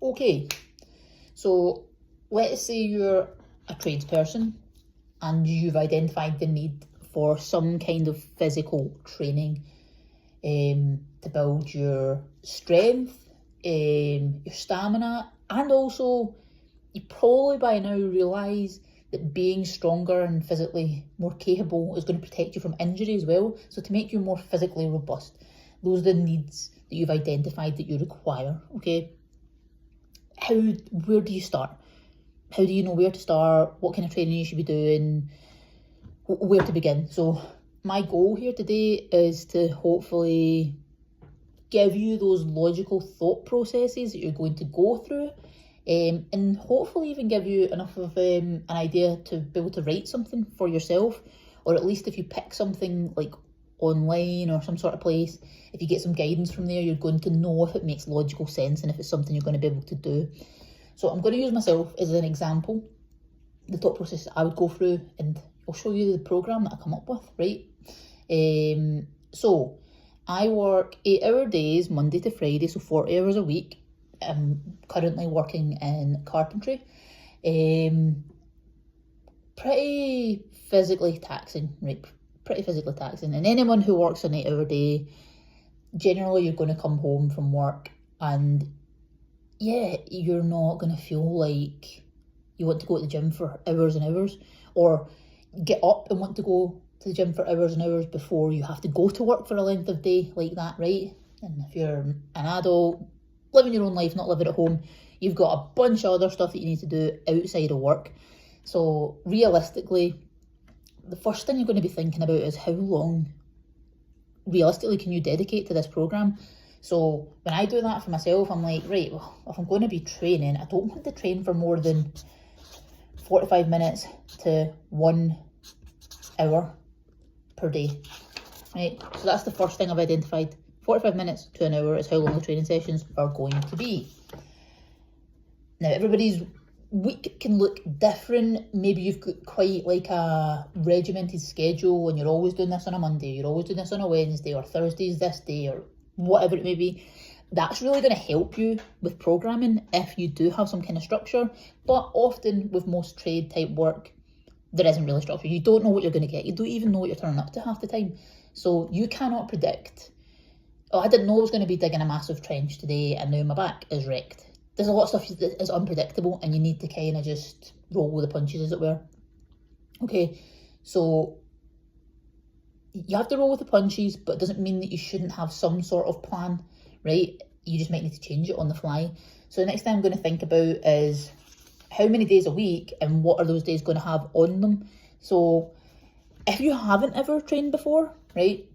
Okay, so let's say you're a tradesperson and you've identified the need for some kind of physical training to build your strength, your stamina, and also you probably by now realise that being stronger and physically more capable is going to protect you from injury as well. So to make you more physically robust, those are the needs that you've identified that you require, okay? Where do you start? How do you know where to start? What kind of training you should be doing? Where to begin? So my goal here today is to hopefully give you those logical thought processes that you're going to go through, and hopefully even give you enough of an idea to be able to write something for yourself, or at least if you pick something like online or some sort of place, if you get some guidance from there, you're going to know if it makes logical sense and if it's something you're going to be able to do. So I'm going to use myself as an example, the thought process I would go through, and I'll show you the program that I come up with, right? So I work 8-hour days, Monday to Friday, so 40 hours a week. I'm currently working in carpentry. Pretty physically taxing, right? Pretty physically taxing. And anyone who works an 8-hour day, generally you're going to come home from work and yeah, you're not going to feel like you want to go to the gym for hours and hours, or get up and want to go to the gym for hours and hours before you have to go to work for a length of day like that, right? And if you're an adult, living your own life, not living at home, you've got a bunch of other stuff that you need to do outside of work. So realistically, the first thing you're going to be thinking about is how long realistically can you dedicate to this program. So when I do that for myself, I'm like, right, well, if I'm going to be training, I don't want to train for more than 45 minutes to 1 hour per day, right? So that's the first thing I've identified. 45 minutes to an hour is how long the training sessions are going to be. Now, everybody's week can look different. Maybe you've got quite like a regimented schedule and you're always doing this on a Monday, you're always doing this on a Wednesday, or Thursday's this day, or whatever it may be. That's really going to help you with programming if you do have some kind of structure. But often with most trade type work, there isn't really structure. You don't know what you're going to get. You don't even know what you're turning up to half the time. So you cannot predict, oh, I didn't know I was going to be digging a massive trench today and now my back is wrecked. There's a lot of stuff that is unpredictable and you need to kind of just roll with the punches, as it were. Okay, so you have to roll with the punches, but it doesn't mean that you shouldn't have some sort of plan, right? You just might need to change it on the fly. So the next thing I'm going to think about is how many days a week and what are those days going to have on them. So if you haven't ever trained before, right,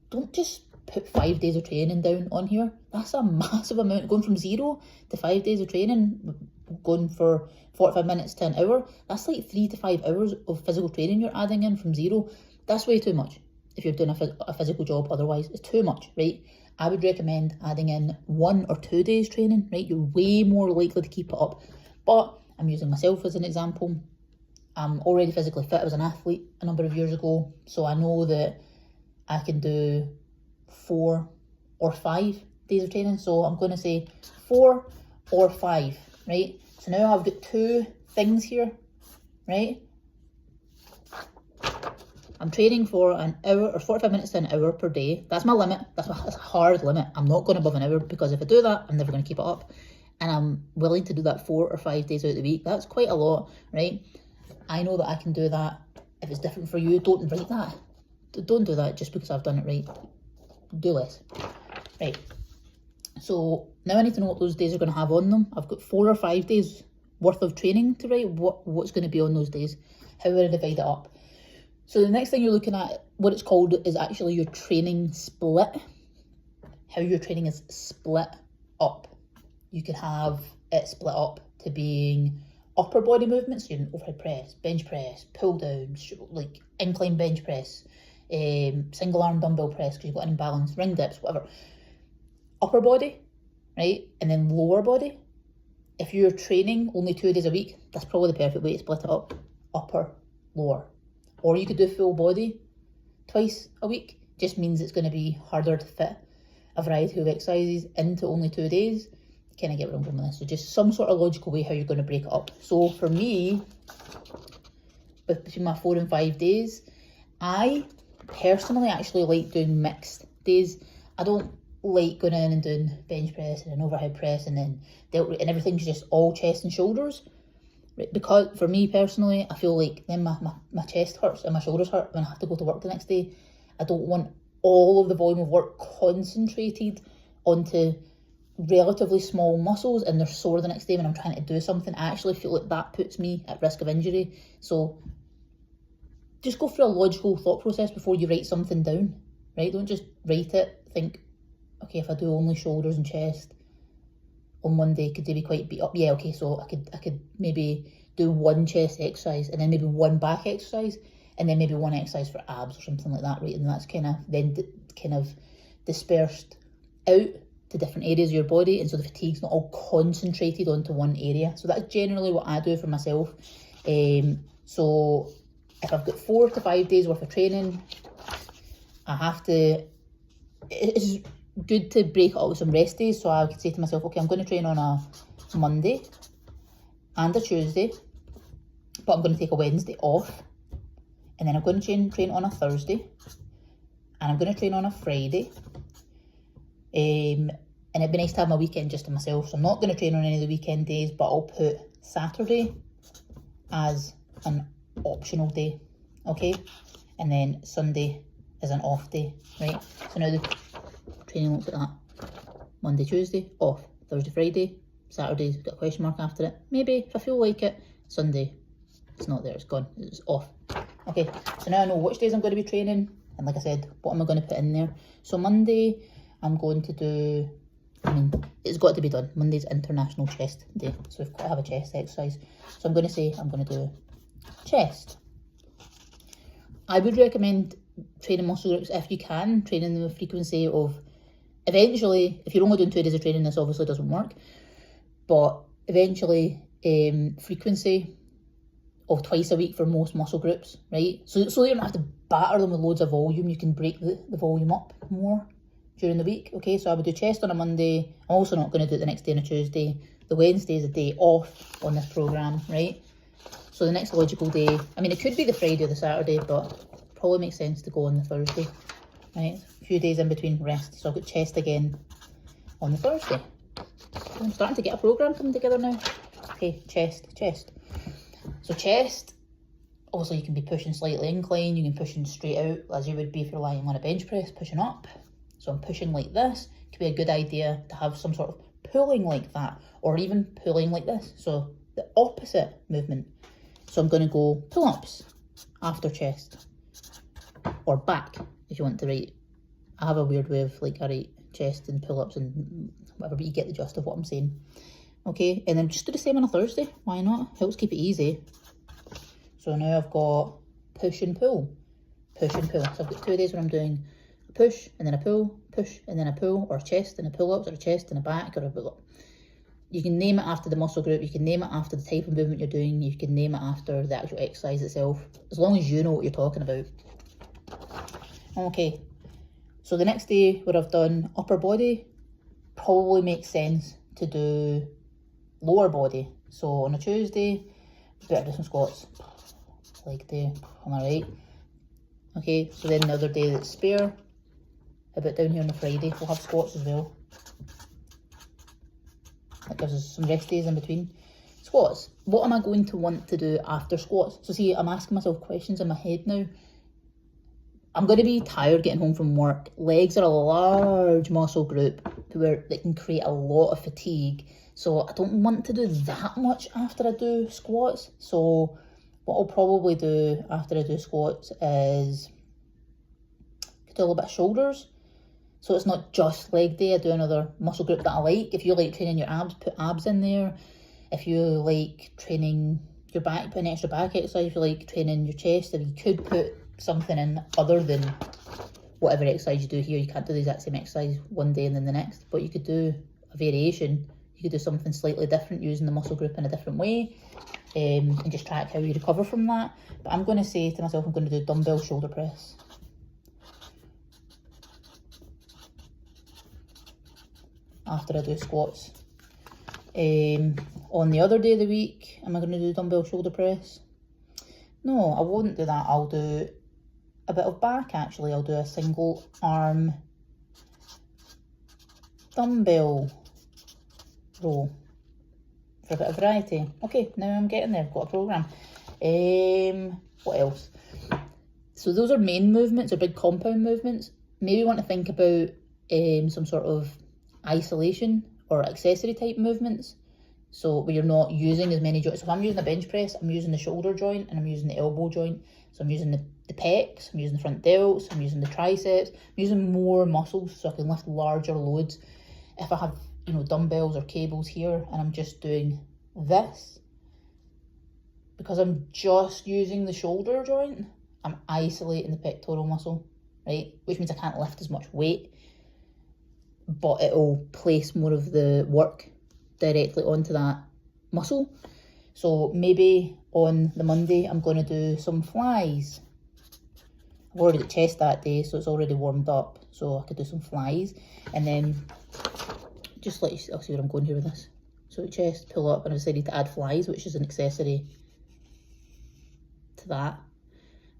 don't just put 5 days of training down on here. That's a massive amount. Going from 0 to 5 days of training, going for 45 minutes to an hour, that's like 3 to 5 hours of physical training you're adding in from 0. That's way too much. If you're doing a physical job otherwise, it's too much, right? I would recommend adding in 1 or 2 days training, right? You're way more likely to keep it up. But I'm using myself as an example. I'm already physically fit. I was an athlete a number of years ago, so I know that I can do 4 or 5 days of training. So I'm going to say 4 or 5, right? So now I've got 2 things here, right? I'm training for an hour or 45 minutes to an hour per day. That's my limit. That's a hard limit. I'm not going above an hour, because if I do that, I'm never going to keep it up. And I'm willing to do that 4 or 5 days out of the week. That's quite a lot, right? I know that I can do that. If it's different for you, don't write that. Don't do that just because I've done it right. Do less. Right. So now I need to know what those days are going to have on them. I've got 4 or 5 days worth of training to write. What's going to be on those days? How would I divide it up? So the next thing you're looking at, what it's called, is actually your training split. How your training is split up. You can have it split up to being upper body movements, you know, overhead press, bench press, pull downs, like incline bench press, single arm dumbbell press because you've got an imbalance, ring dips, whatever. Upper body, right? And then lower body. If you're training only 2 days a week, that's probably the perfect way to split it up. Upper, lower. Or you could do full body twice a week. Just means it's going to be harder to fit a variety of exercises into only 2 days. kind of get where I'm going with this. So just some sort of logical way how you're going to break it up. So for me, between my 4 and 5 days, I personally actually like doing mixed days. I don't like going in and doing bench press and an overhead press and then deltoid, and everything's just all chest and shoulders. Right? Because for me personally, I feel like then my chest hurts and my shoulders hurt when I have to go to work the next day. I don't want all of the volume of work concentrated onto relatively small muscles and they're sore the next day when I'm trying to do something. I actually feel like that puts me at risk of injury. So just go through a logical thought process before you write something down, right? Don't just write it, think, okay, if I do only shoulders and chest on one day, could they be quite beat up? Yeah, okay, so I could maybe do one chest exercise and then maybe one back exercise and then maybe one exercise for abs or something like that, right? And that's kind of dispersed out to different areas of your body, and so the fatigue's not all concentrated onto one area. So that's generally what I do for myself. So if I've got 4 to 5 days worth of training, it's good to break it up with some rest days. So I could say to myself, okay, I'm going to train on a Monday and a Tuesday, but I'm going to take a Wednesday off, and then I'm going to train on a Thursday, and I'm going to train on a Friday. And it'd be nice to have my weekend just to myself. So I'm not going to train on any of the weekend days, but I'll put Saturday as an optional day, okay? And then Sunday is an off day, right? So now the training looks like that. Monday, Tuesday, off. Thursday, Friday. Saturday's got a question mark after it. Maybe, if I feel like it. Sunday, it's not there, it's gone, it's off. Okay, so now I know which days I'm going to be training, and like I said, what am I going to put in there? So Monday, I'm going to do, it's got to be done. Monday's International Chest Day, so we've got to have a chest exercise. So I'm going to say I'm going to do chest. I would recommend training muscle groups if you can, training them with frequency of, eventually, if you're only doing 2 days of training, this obviously doesn't work, but eventually frequency of twice a week for most muscle groups, right? So you don't have to batter them with loads of volume, you can break the volume up more during the week, okay? So I would do chest on a Monday. I'm also not going to do it the next day on a Tuesday. The Wednesday is a day off on this programme, right? So the next logical day, it could be the Friday or the Saturday, but probably makes sense to go on the Thursday, right? A few days in between rest. So I've got chest again on the Thursday. So I'm starting to get a programme coming together now. Okay, chest. So chest, obviously you can be pushing slightly incline, you can be pushing straight out as you would be if you're lying on a bench press, pushing up. So I'm pushing like this. It could be a good idea to have some sort of pulling like that, or even pulling like this. So the opposite movement. So I'm going to go pull-ups after chest, or back if you want to write. I have a weird way of I write chest and pull-ups and whatever, but you get the gist of what I'm saying. Okay, and then just do the same on a Thursday. Why not? Helps keep it easy. So now I've got push and pull. So I've got 2 days where I'm doing a push and then a pull, push and then a pull, or a chest and a pull-ups, or a chest and a back, or a pull-up. You can name it after the muscle group, you can name it after the type of movement you're doing, you can name it after the actual exercise itself, as long as you know what you're talking about. Okay, so the next day where I've done upper body, probably makes sense to do lower body. So on a Tuesday, better do some squats. Leg day, am I right? Okay, so then the other day that's spare, a bit down here on the Friday, we'll have squats as well. That gives us some rest days in between. Squats. What am I going to want to do after squats? So see, I'm asking myself questions in my head now. I'm going to be tired getting home from work. Legs are a large muscle group where they can create a lot of fatigue. So I don't want to do that much after I do squats. So what I'll probably do after I do squats is do a little bit of shoulders. So it's not just leg day, I do another muscle group that I like. If you like training your abs, put abs in there. If you like training your back, put an extra back exercise. If you like training your chest, then you could put something in other than whatever exercise you do here. You can't do the exact same exercise one day and then the next, but you could do a variation. You could do something slightly different using the muscle group in a different way, and just track how you recover from that. But I'm going to say to myself, I'm going to do dumbbell shoulder press. After I do squats. On the other day of the week, am I going to do dumbbell shoulder press? No, I won't do that. I'll do a bit of back actually. I'll do a single arm dumbbell row for a bit of variety. Okay, now I'm getting there. I've got a programme. What else? So those are main movements or big compound movements. Maybe want to think about some sort of isolation or accessory type movements. So where you're not using as many joints. So if I'm using a bench press, I'm using the shoulder joint and I'm using the elbow joint. So I'm using the pecs, I'm using the front delts, I'm using the triceps, I'm using more muscles so I can lift larger loads. If I have, you know, dumbbells or cables here and I'm just doing this, because I'm just using the shoulder joint, I'm isolating the pectoral muscle, right? Which means I can't lift as much weight, but it'll place more of the work directly onto that muscle. So maybe on the Monday, I'm going to do some flies. I've already got chest that day, so it's already warmed up. So I could do some flies. And then, just let you see, I'll see where I'm going here with this. So chest, pull up, and I decided to add flies, which is an accessory to that.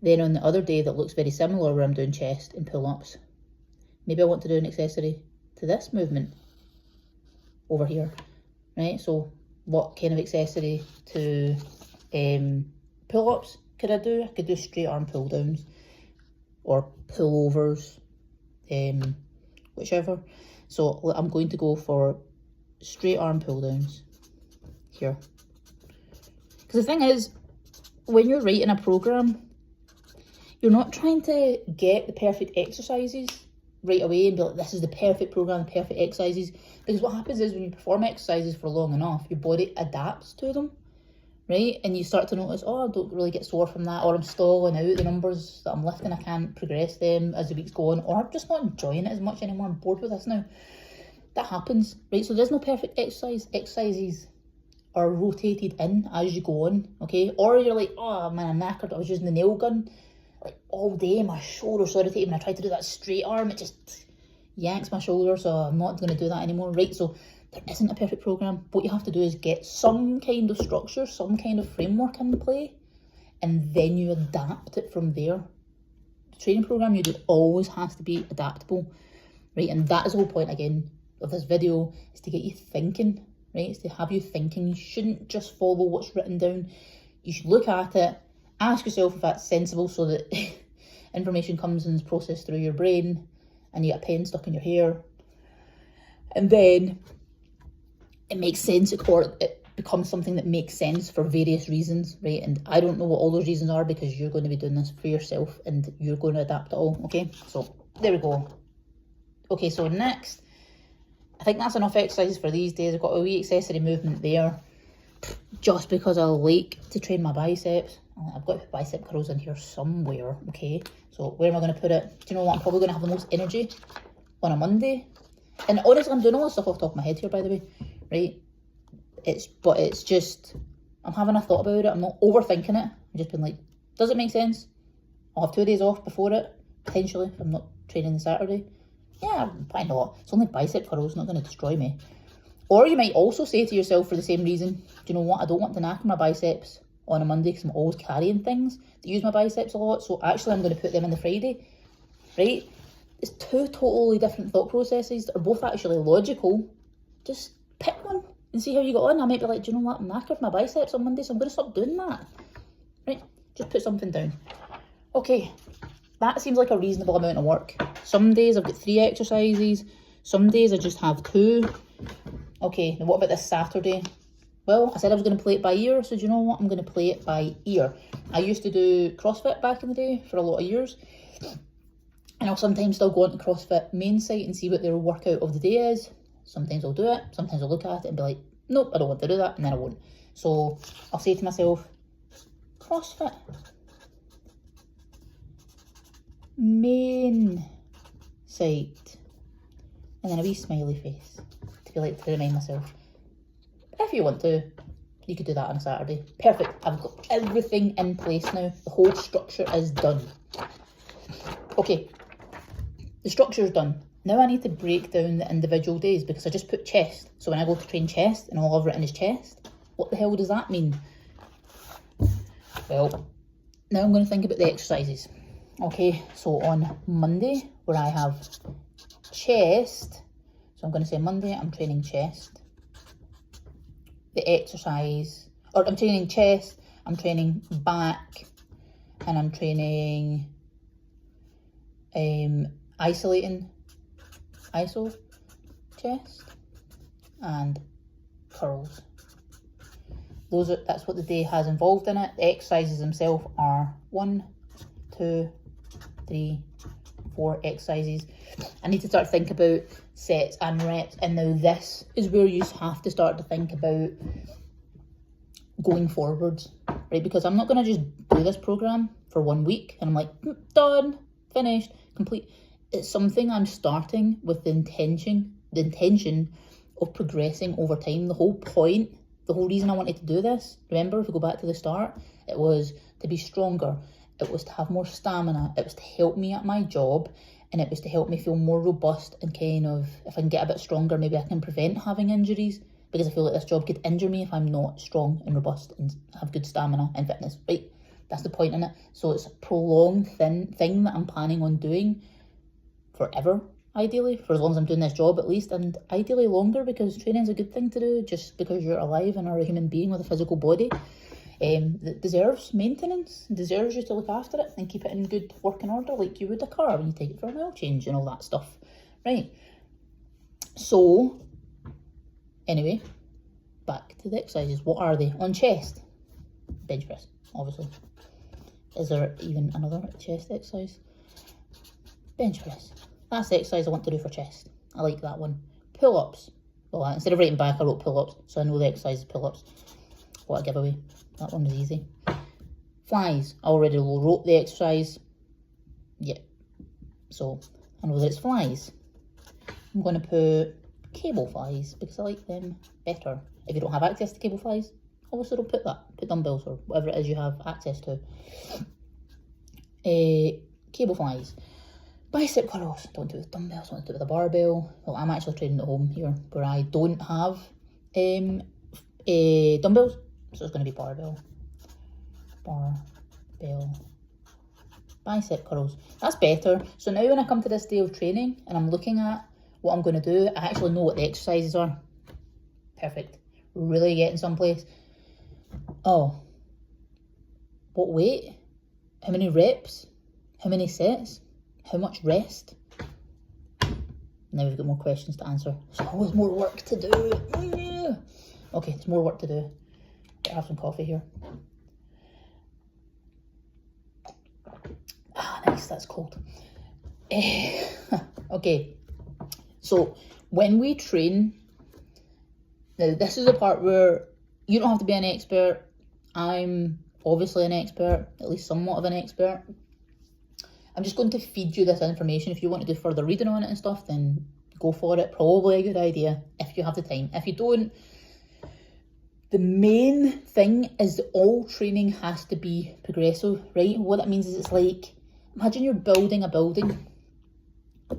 Then on the other day that looks very similar, where I'm doing chest and pull-ups, maybe I want to do an accessory to this movement over here, right? So what kind of accessory to pull-ups could I do? I could do straight arm pull downs or pullovers, whichever. So I'm going to go for straight arm pull downs here. Because the thing is, when you're writing a program, you're not trying to get the perfect exercises right away and be like, this is the perfect program, the perfect exercises. Because what happens is when you perform exercises for long enough, your body adapts to them, right? And you start to notice, oh, I don't really get sore from that, or I'm stalling out the numbers that I'm lifting, I can't progress them as the week's going, or I'm just not enjoying it as much anymore, I'm bored with this now. That happens, right? So there's no perfect exercise. Exercises are rotated in as you go on, okay? Or you're like, oh man, I'm knackered, I was using the nail gun like all day, my shoulder's irritated when I try to do that straight arm, it just yanks my shoulder, so I'm not going to do that anymore, right? So there isn't a perfect program. What you have to do is get some kind of structure, some kind of framework in play, and then you adapt it from there. The training program you do always has to be adaptable, right? And that is the whole point, again, of this video, is to get you thinking, right? It's to have you thinking. You shouldn't just follow what's written down. You should look at it, ask yourself if that's sensible, so that information comes and is processed through your brain and you get a pen stuck in your hair, and then it makes sense, or it becomes something that makes sense for various reasons, right? And I don't know what all those reasons are, because you're going to be doing this for yourself and you're going to adapt it all, okay? So there we go. Okay, so next, I think that's enough exercises for these days. I've got a wee accessory movement there just because I like to train my biceps. I've got bicep curls in here somewhere, okay? So where am I going to put it? Do you know what? I'm probably going to have the most energy on a Monday. And honestly, I'm doing all this stuff off the top of my head here, by the way, right? But it's just, I'm having a thought about it. I'm not overthinking it. I'm just been like, does it make sense? I'll have 2 days off before it, potentially, if I'm not training the Saturday. Yeah, why not? It's only bicep curls, not going to destroy me. Or you might also say to yourself, for the same reason, do you know what? I don't want to knacker my biceps on a Monday because I'm always carrying things that use my biceps a lot. So actually, I'm going to put them in the Friday, right? It's two totally different thought processes that are both actually logical. Just pick one and see how you get on. I might be like, do you know what? I'm knackered my biceps on Monday, so I'm going to stop doing that, right? Just put something down. Okay, that seems like a reasonable amount of work. Some days I've got 3 exercises. Some days I just have 2. Okay, now what about this Saturday? Well, I said I was going to play it by ear, so do you know what? I'm going to play it by ear. I used to do CrossFit back in the day for a lot of years. And I'll sometimes still go onto CrossFit main site and see what their workout of the day is. Sometimes I'll do it. Sometimes I'll look at it and be like, nope, I don't want to do that. And then I won't. So I'll say to myself, CrossFit main site. And then a wee smiley face to be like, to remind myself. If you want to, you could do that on a Saturday. Perfect. I've got everything in place now. The whole structure is done. Okay, the structure is done. Now I need to break down the individual days because I just put chest. So when I go to train chest and all I've written is chest, what the hell does that mean? Well, now I'm going to think about the exercises. Okay, so on Monday, where I have chest, so I'm going to say Monday I'm training chest. The exercise, or I'm training chest, I'm training back, and I'm training isolating, iso, chest, and curls. That's what the day has involved in it. The exercises themselves are 1, 2, 3, 4 exercises. I need to start thinking about sets and reps, and now this is where you have to start to think about going forwards, right? Because I'm not going to just do this program for 1 week and I'm like, done, finished, complete. It's something I'm starting with the intention of progressing over time. The whole point, the whole reason I wanted to do this, remember, if we go back to the start, it was to be stronger. It was to have more stamina. It was to help me at my job, and it was to help me feel more robust and kind of, if I can get a bit stronger, maybe I can prevent having injuries, because I feel like this job could injure me if I'm not strong and robust and have good stamina and fitness, right? That's the point in it. So it's a prolonged thing that I'm planning on doing forever, ideally, for as long as I'm doing this job at least, and ideally longer, because training's a good thing to do just because you're alive and are a human being with a physical body. That deserves maintenance, deserves you to look after it and keep it in good working order like you would a car when you take it for an oil change and all that stuff, right? So, anyway, back to the exercises. What are they? On chest, bench press, obviously. Is there even another chest exercise? Bench press. That's the exercise I want to do for chest. I like that one. Pull-ups. Well, instead of writing back, I wrote pull-ups, so I know the exercise is pull-ups. What a giveaway. That one was easy. Flies. I already wrote the exercise. Yeah. So, I know that it's flies. I'm going to put cable flies because I like them better. If you don't have access to cable flies, obviously don't put that. Put dumbbells or whatever it is you have access to. Cable flies. Bicep curls. Don't do it with dumbbells, don't do it with a barbell. Well, I'm actually training at home here where I don't have dumbbells. So it's going to be barbell, bicep curls. That's better. So now when I come to this day of training and I'm looking at what I'm going to do, I actually know what the exercises are. Perfect. Really getting someplace. Oh, what weight? How many reps? How many sets? How much rest? Now we've got more questions to answer. There's always more work to do. Okay, there's more work to do. Have some coffee here. Ah, nice, that's cold. Okay, so when we train, now this is the part where you don't have to be an expert. I'm obviously an expert, at least somewhat of an expert. I'm just going to feed you this information. If you want to do further reading on it and stuff, then go for it. Probably a good idea if you have the time. If you don't, the main thing is that all training has to be progressive, right? What that means is it's like, imagine you're building a building.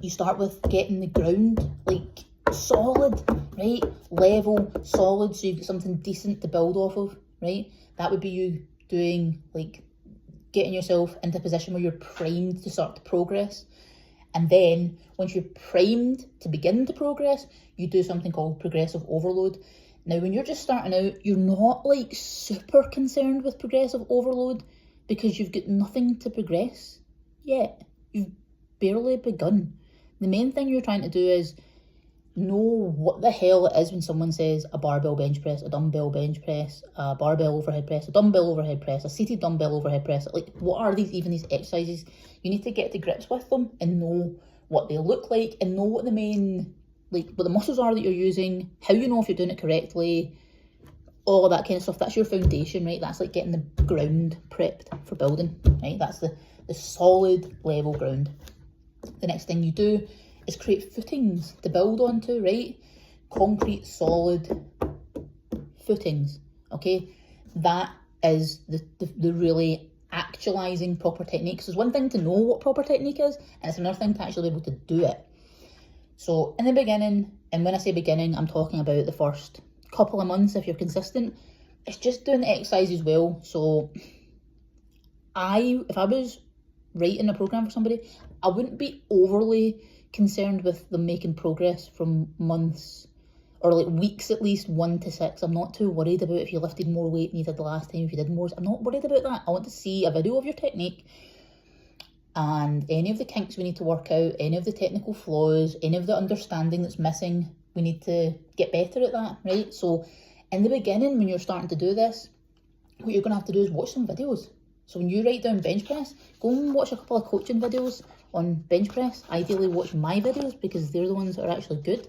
You start with getting the ground, like, solid, right? Level, solid, so you've got something decent to build off of, right? That would be you doing, like, getting yourself into a position where you're primed to start to progress. And then, once you're primed to begin to progress, you do something called progressive overload. Now, when you're just starting out, you're not like super concerned with progressive overload because you've got nothing to progress yet. You've barely begun. The main thing you're trying to do is know what the hell it is when someone says a barbell bench press, a dumbbell bench press, a barbell overhead press, a dumbbell overhead press, a seated dumbbell overhead press. Like, what are these exercises? You need to get to grips with them and know what they look like and know what the main, like, what the muscles are that you're using, how you know if you're doing it correctly, all of that kind of stuff. That's your foundation, right? That's like getting the ground prepped for building, right? That's the solid level ground. The next thing you do is create footings to build onto, right? Concrete, solid footings, okay? That is the really actualizing proper technique. So it's one thing to know what proper technique is, and it's another thing to actually be able to do it. So in the beginning, and when I say beginning, I'm talking about the first couple of months if you're consistent, it's just doing the exercises well. So if I was writing a program for somebody, I wouldn't be overly concerned with them making progress from months or like weeks at least 1 to 6. I'm not too worried about if you lifted more weight than you did the last time, if you did more. I'm not worried about that. I want to see a video of your technique and any of the kinks we need to work out, any of the technical flaws, any of the understanding that's missing. We need to get better at that, right? So in the beginning, when you're starting to do this, what you're going to have to do is watch some videos. So when you write down bench press, go and watch a couple of coaching videos on bench press. Ideally watch my videos because they're the ones that are actually good.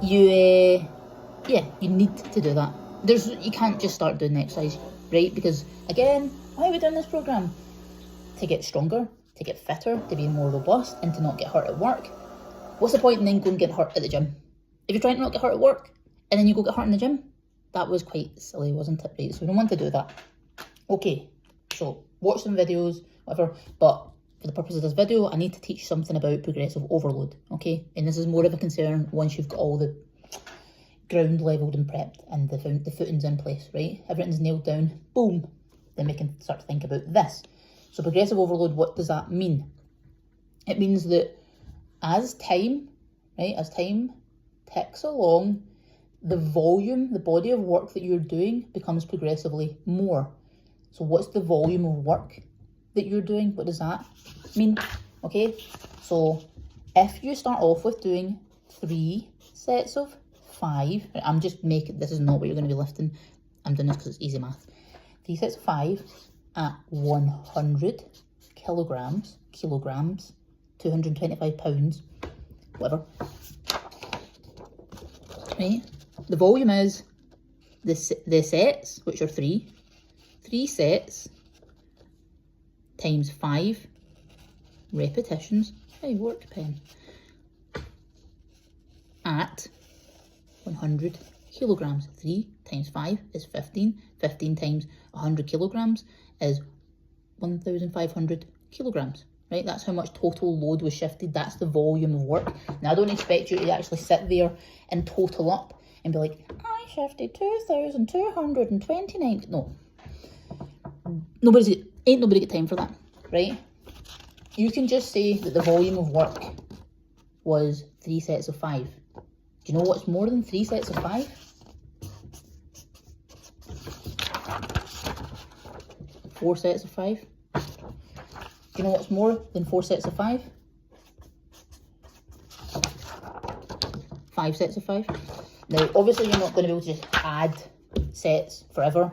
You need to do that. You can't just start doing the exercise, right? Because again, why are we doing this program? To get stronger, to get fitter, to be more robust, and to not get hurt at work. What's the point in then going and getting hurt at the gym? If you're trying to not get hurt at work, and then you go get hurt in the gym, that was quite silly, wasn't it? Right, so we don't want to do that. Okay, so watch some videos, whatever, but for the purpose of this video, I need to teach something about progressive overload, okay? And this is more of a concern once you've got all the ground levelled and prepped and the footings in place, right? Everything's nailed down, boom, then we can start to think about this. So progressive overload, what does that mean? It means that as time ticks along, the volume, the body of work that you're doing becomes progressively more. So what's the volume of work that you're doing? What does that mean? Okay, so if you start off with doing 3 sets of 5, this is not what you're going to be lifting. I'm doing this because it's easy math. 3 sets of 5 at 100 kilograms, 225 pounds, whatever. Right? The volume is the sets, which are 3 sets times 5 repetitions. Hey, work pen. At 100 kilograms. 3 times 5 is 15. 15 times 100 kilograms is 1,500 kilograms. Right, that's how much total load was shifted. That's the volume of work. Now, I don't expect you to actually sit there and total up and be like, I shifted 2,229. No. Ain't nobody got time for that, right? You can just say that the volume of work was 3 sets of 5. Do you know what's more than 3 sets of 5? 4 sets of 5. Do you know what's more than 4 sets of 5? 5 sets of 5. Now, obviously, you're not going to be able to just add sets forever,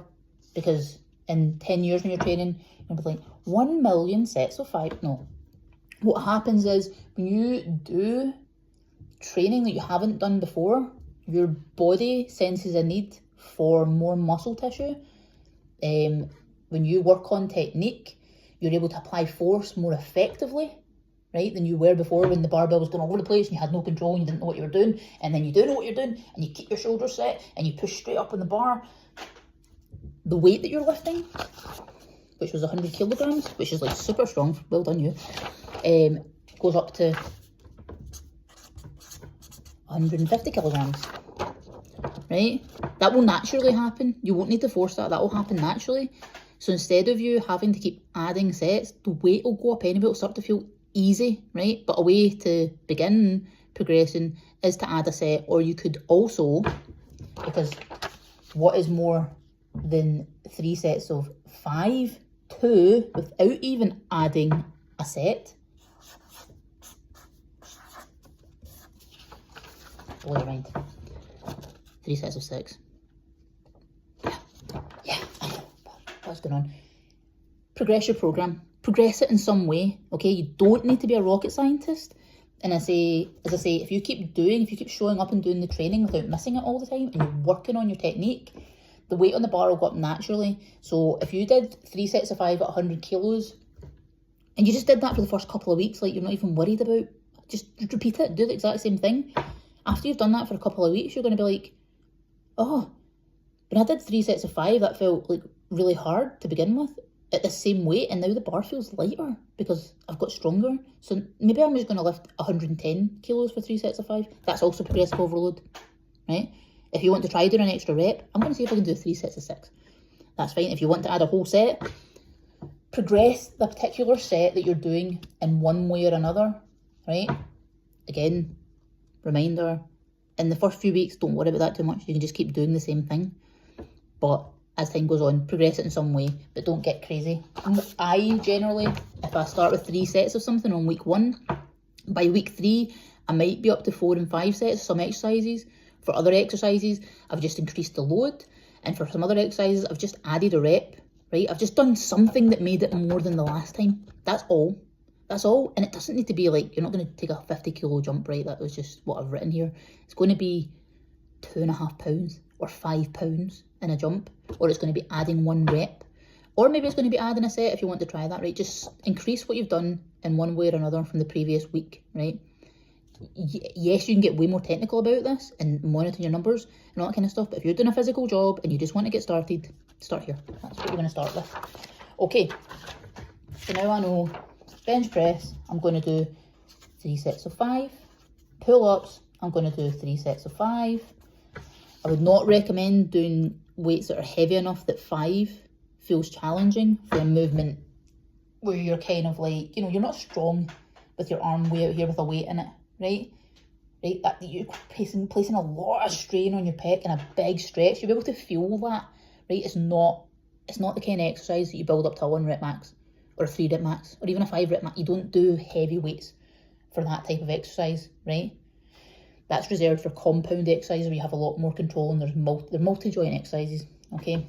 because in 10 years when you're training, you'll be like, 1 million sets of 5. No. What happens is, when you do training that you haven't done before, your body senses a need for more muscle tissue. When you work on technique, you're able to apply force more effectively, right, than you were before when the barbell was going all over the place and you had no control and you didn't know what you were doing. And then you do know what you're doing and you keep your shoulders set and you push straight up on the bar. The weight that you're lifting, which was 100 kilograms, which is like super strong, well done you, goes up to 150 kilograms, right? That will naturally happen. You won't need to force that. That will happen naturally. So instead of you having to keep adding sets, the weight will go up anyway. It'll start to feel easy, right? But a way to begin progressing is to add a set, or you could also, because what is more than 3 sets of 5? 2 without even adding a set. Blow your mind. 3 sets of 6. Yeah, I know. What's going on? Progress your program. Progress it in some way, okay? You don't need to be a rocket scientist. And as I say, if you keep showing up and doing the training without missing it all the time, and you're working on your technique, the weight on the bar will go up naturally. So if you did 3 sets of 5 at 100 kilos, and you just did that for the first couple of weeks, like you're not even worried about, just repeat it, do the exact same thing. After you've done that for a couple of weeks, you're going to be like, oh, when I did 3 sets of 5, that felt like really hard to begin with. at the same weight, and now the bar feels lighter because I've got stronger. So maybe I'm just going to lift 110 kilos for 3 sets of 5. That's also progressive overload, right? If you want to try doing an extra rep, I'm going to see if I can do 3 sets of 6. That's fine. If you want to add a whole set, progress the particular set that you're doing in one way or another, right? Again, reminder, in the first few weeks, don't worry about that too much. You can just keep doing the same thing. But as time goes on, progress it in some way, but don't get crazy. I generally, if I start with 3 sets of something on week 1, by week 3, I might be up to 4 and 5 sets of some exercises. For other exercises, I've just increased the load. And for some other exercises, I've just added a rep, right? I've just done something that made it more than the last time. That's all. That's all. And it doesn't need to be like, you're not going to take a 50 kilo jump, right? That was just what I've written here. It's going to be 2.5 pounds or 5 pounds in a jump, or it's going to be adding 1 rep, or maybe it's going to be adding a set if you want to try that, right? Just increase what you've done in one way or another from the previous week, right? Yes, you can get way more technical about this and monitor your numbers and all that kind of stuff, but if you're doing a physical job and you just want to get started, start here. That's what you're going to start with. Okay, so now I know bench press, I'm going to do 3 sets of 5. Pull-ups, I'm going to do 3 sets of 5. I would not recommend doing weights that are heavy enough that 5 feels challenging for a movement where you're kind of like, you know, you're not strong with your arm way out here with a weight in it, right? Right, that you're placing a lot of strain on your pec and a big stretch. You'll be able to feel that, right? It's not the kind of exercise that you build up to a 1 rep max or a 3 rep max or even a 5 rep max. You don't do heavy weights for that type of exercise, right? That's reserved for compound exercises where you have a lot more control and they're multi-joint exercises, okay?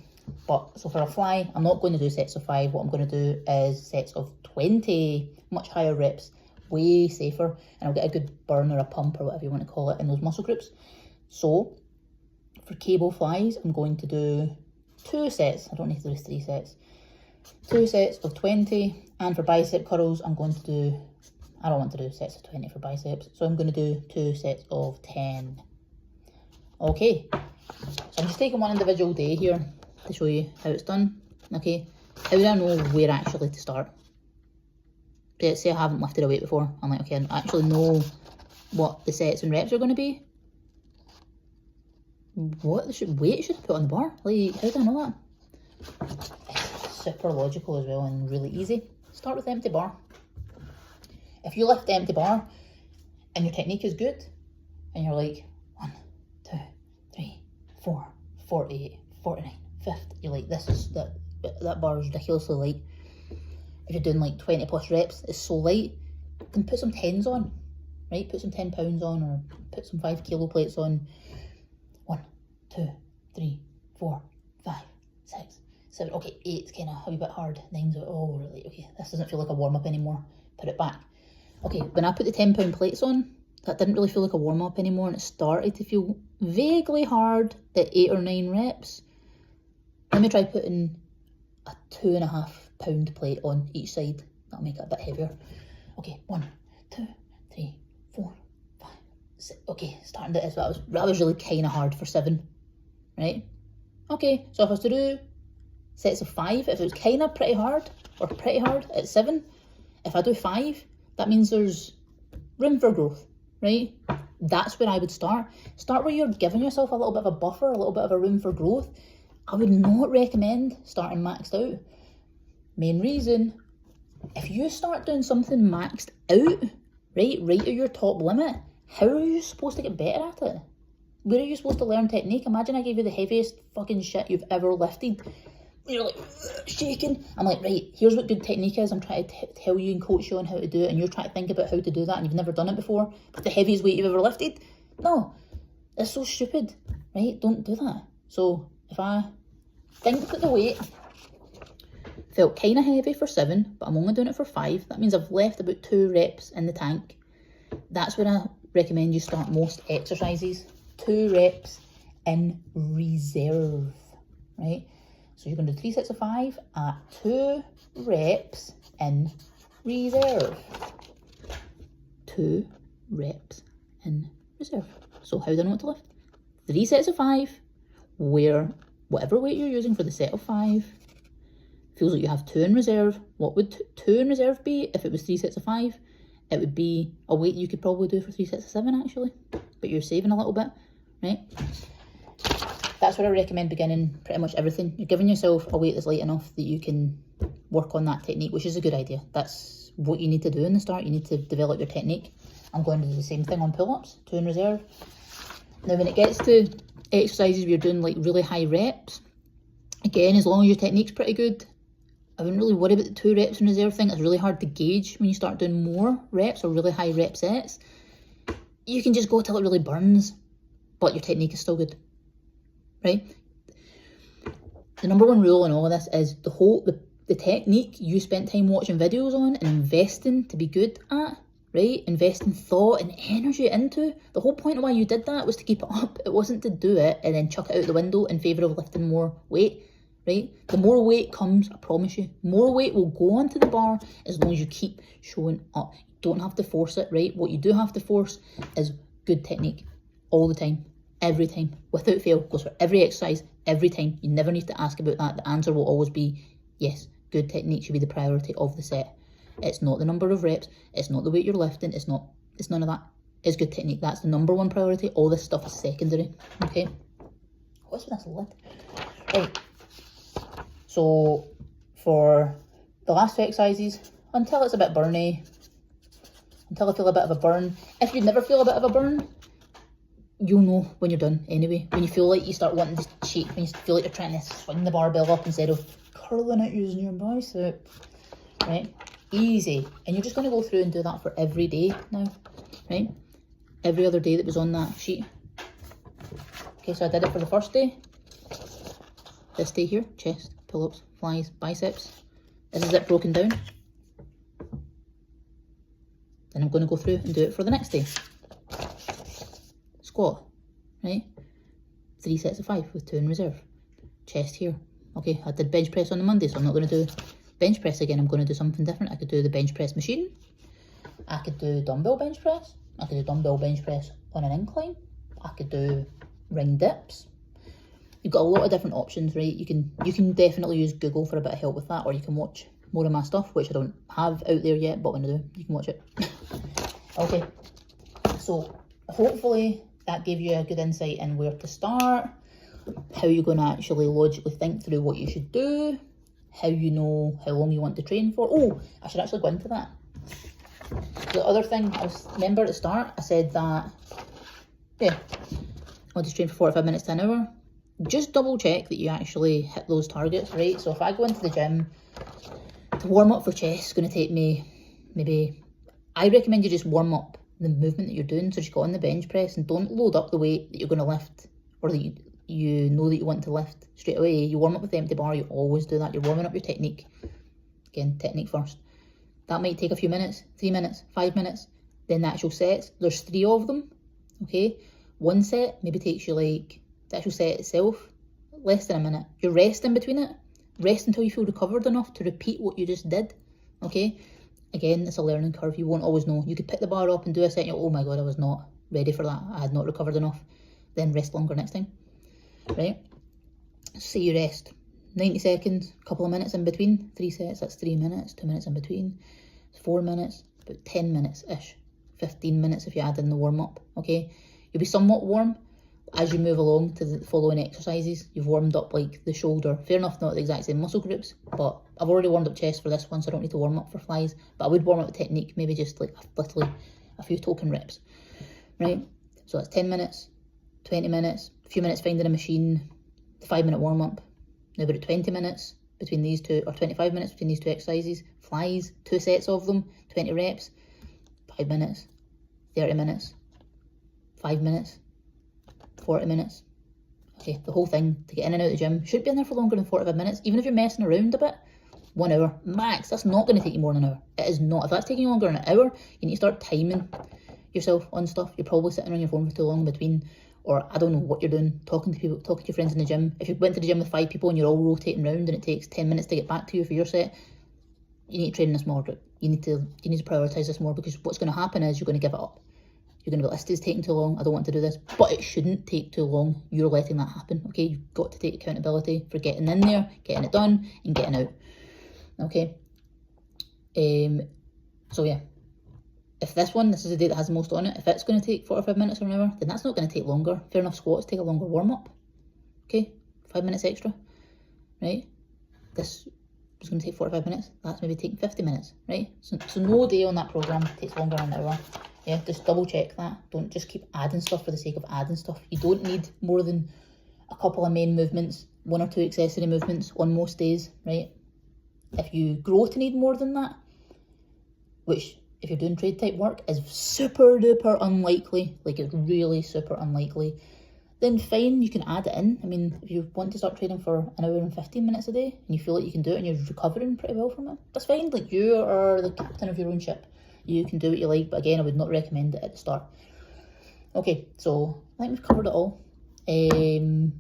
But, so for a fly, I'm not going to do sets of 5. What I'm going to do is sets of 20, much higher reps, way safer, and I'll get a good burn or a pump or whatever you want to call it in those muscle groups. So, for cable flies, I'm going to do 2 sets. I don't need to do 3 sets. 2 sets of 20, and for bicep curls, I'm going to do, I don't want to do sets of 20 for biceps, so I'm going to do 2 sets of 10. Okay, so I'm just taking one individual day here to show you how it's done. Okay, how do I know where actually to start? Let's say I haven't lifted a weight before. I'm like, okay, I actually know what the sets and reps are going to be. What weight should I put on the bar? Like, how do I know that? It's super logical as well and really easy. Start with empty bar. If you lift the empty bar and your technique is good, and you're like 1, 2, 3, 4, 48, 49, 50, you're like, that bar is ridiculously light. If you're doing like 20 plus reps, it's so light, then put some 10s on, right? Put some 10 pounds on, or put some 5 kilo plates on. 1, 2, 3, 4, 5, 6, 7. Okay, 8's kind of a wee bit hard. 9's oh really, okay, this doesn't feel like a warm up anymore. Put it back. Okay, when I put the 10 pound plates on, that didn't really feel like a warm up anymore, and it started to feel vaguely hard at 8 or 9 reps. Let me try putting a 2.5 pound plate on each side. That'll make it a bit heavier. Okay, 1, 2, 3, 4, 5, 6. Okay, starting to, that was really kind of hard for 7, right? Okay, so if I was to do sets of 5, if it was kind of pretty hard at 7, if I do 5, that means there's room for growth, right? That's where I would start. Start where you're giving yourself a little bit of a buffer, a little bit of a room for growth. I would not recommend starting maxed out. Main reason, if you start doing something maxed out, right at your top limit, how are you supposed to get better at it? Where are you supposed to learn technique? Imagine I gave you the heaviest fucking shit you've ever lifted. You're like shaking. I'm like, right, here's what good technique is. I'm trying to tell you and coach you on how to do it, and you're trying to think about how to do that, and you've never done it before. But the heaviest weight you've ever lifted? No, it's so stupid, right? Don't do that. So if I think that the weight felt kind of heavy for 7, but I'm only doing it for 5, that means I've left about 2 reps in the tank. That's where I recommend you start most exercises. 2 reps in reserve, right? So you're going to do 3 sets of 5 at 2 reps in reserve. 2 reps in reserve. So how do I know what to lift? 3 sets of 5, where whatever weight you're using for the set of 5 feels like you have 2 in reserve. What would 2 in reserve be if it was 3 sets of 5? It would be a weight you could probably do for 3 sets of 7 actually, but you're saving a little bit, right? That's where I recommend beginning pretty much everything. You're giving yourself a weight that's light enough that you can work on that technique, which is a good idea. That's what you need to do in the start. You need to develop your technique. I'm going to do the same thing on pull-ups, 2 in reserve. Now when it gets to exercises where you're doing like really high reps, again, as long as your technique's pretty good, I wouldn't really worry about the 2 reps in reserve thing. It's really hard to gauge when you start doing more reps or really high rep sets. You can just go till it really burns, but your technique is still good, right? The number one rule in all of this is the technique you spent time watching videos on and investing to be good at, right? Investing thought and energy into. The whole point of why you did that was to keep it up. It wasn't to do it and then chuck it out the window in favour of lifting more weight. Right? The more weight comes, I promise you, more weight will go onto the bar as long as you keep showing up. You don't have to force it, right? What you do have to force is good technique all the time, every time, without fail. Goes for every exercise, every time. You never need to ask about that. The answer will always be yes, good technique should be the priority of the set. It's not the number of reps, it's not the weight you're lifting, it's none of that. It's good technique. That's the number one priority. All this stuff is secondary, okay? What's with this lid? Right. So for the last 2 exercises, until it's a bit burny, until I feel a bit of a burn. If you never feel a bit of a burn, you'll know when you're done anyway. When you feel like you start wanting to shake, when you feel like you're trying to swing the barbell up instead of curling it using your bicep, right? Easy. And you're just going to go through and do that for every day now, right? Every other day that was on that sheet. Okay, so I did it for the first day. This day here, chest, pull-ups, flies, biceps. This is it broken down. Then I'm going to go through and do it for the next day. Squat, right? 3 sets of 5 with 2 in reserve. Chest here. Okay, I did bench press on the Monday, so I'm not going to do bench press again. I'm going to do something different. I could do the bench press machine. I could do dumbbell bench press. I could do dumbbell bench press on an incline. I could do ring dips. You've got a lot of different options, right? You can definitely use Google for a bit of help with that, or you can watch more of my stuff, which I don't have out there yet, but when I do, you can watch it. Okay, so hopefully that gave you a good insight in where to start, how you're going to actually logically think through what you should do, how you know how long you want to train for. Oh, I should actually go into that. The other thing, remember at the start, I said that, yeah, I want to train for 45 minutes to an hour. Just double check that you actually hit those targets, right? So if I go into the gym, to warm up for chest, it's going to take me maybe, I recommend you just warm up the movement that you're doing. So just go on the bench press and don't load up the weight that you're going to lift, or that you know that you want to lift straight away. You warm up with the empty bar, you always do that. You're warming up your technique. Again, technique first. That might take a few minutes, 3 minutes, 5 minutes. Then the actual sets, there's 3 of them, okay? One set maybe takes you like, the actual set itself, less than a minute. You're resting between it. Rest until you feel recovered enough to repeat what you just did, okay? Again, it's a learning curve. You won't always know. You could pick the bar up and do a set and you're, oh my God, I was not ready for that. I had not recovered enough. Then rest longer next time, right? Say you rest 90 seconds, a couple of minutes in between. 3 sets, that's 3 minutes, 2 minutes in between. 4 minutes, about 10 minutes-ish. 15 minutes if you add in the warm-up, okay? You'll be somewhat warm as you move along to the following exercises. You've warmed up like the shoulder. Fair enough, not the exact same muscle groups, but I've already warmed up chest for this one, so I don't need to warm up for flies. But I would warm up the technique, maybe just like literally a few token reps, right? So that's 10 minutes, 20 minutes, a few minutes finding a machine, the 5-minute warm up. Now we're at 20 minutes between these two, or 25 minutes between these 2 exercises. Flies, 2 sets of them, 20 reps, 5 minutes, 30 minutes, 5 minutes, 40 minutes. Okay, the whole thing to get in and out of the gym should be in there for longer than 45 minutes. Even if you're messing around a bit, 1 hour max. That's not going to take you more than an hour. It is not. If that's taking you longer than an hour, you need to start timing yourself on stuff. You're probably sitting on your phone for too long in between, or I don't know what you're doing, talking to people, talking to your friends in the gym. If you went to the gym with 5 people and you're all rotating around and it takes 10 minutes to get back to you for your set, you need to train in a smaller group. You need to prioritize this more, because what's going to happen is you're going to give it up. You're going to be like, this is taking too long, I don't want to do this. But it shouldn't take too long. You're letting that happen, okay? You've got to take accountability for getting in there, getting it done, and getting out, Okay. So yeah, if this is the day that has the most on it, if it's going to take 45 minutes or an hour, then that's not going to take longer. Fair enough, squats take a longer warm-up. Okay, 5 minutes extra, right? This is going to take 45 minutes. That's maybe taking 50 minutes, right? So no day on that programme takes longer than an hour. Yeah, just double check that. Don't just keep adding stuff for the sake of adding stuff. You don't need more than a couple of main movements, 1 or 2 accessory movements on most days, right? If you grow to need more than that, which if you're doing trade type work is super duper unlikely, like it's really super unlikely, then fine, you can add it in. I mean, if you want to start training for an hour and 15 minutes a day and you feel like you can do it and you're recovering pretty well from it, that's fine. Like, you are the captain of your own ship. You can do what you like, but again, I would not recommend it at the start. Okay, so I think we've covered it all. If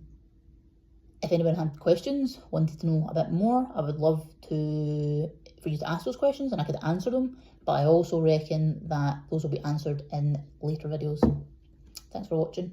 anyone had questions, wanted to know a bit more, I would love for you to ask those questions and I could answer them, but I also reckon that those will be answered in later videos. Thanks for watching.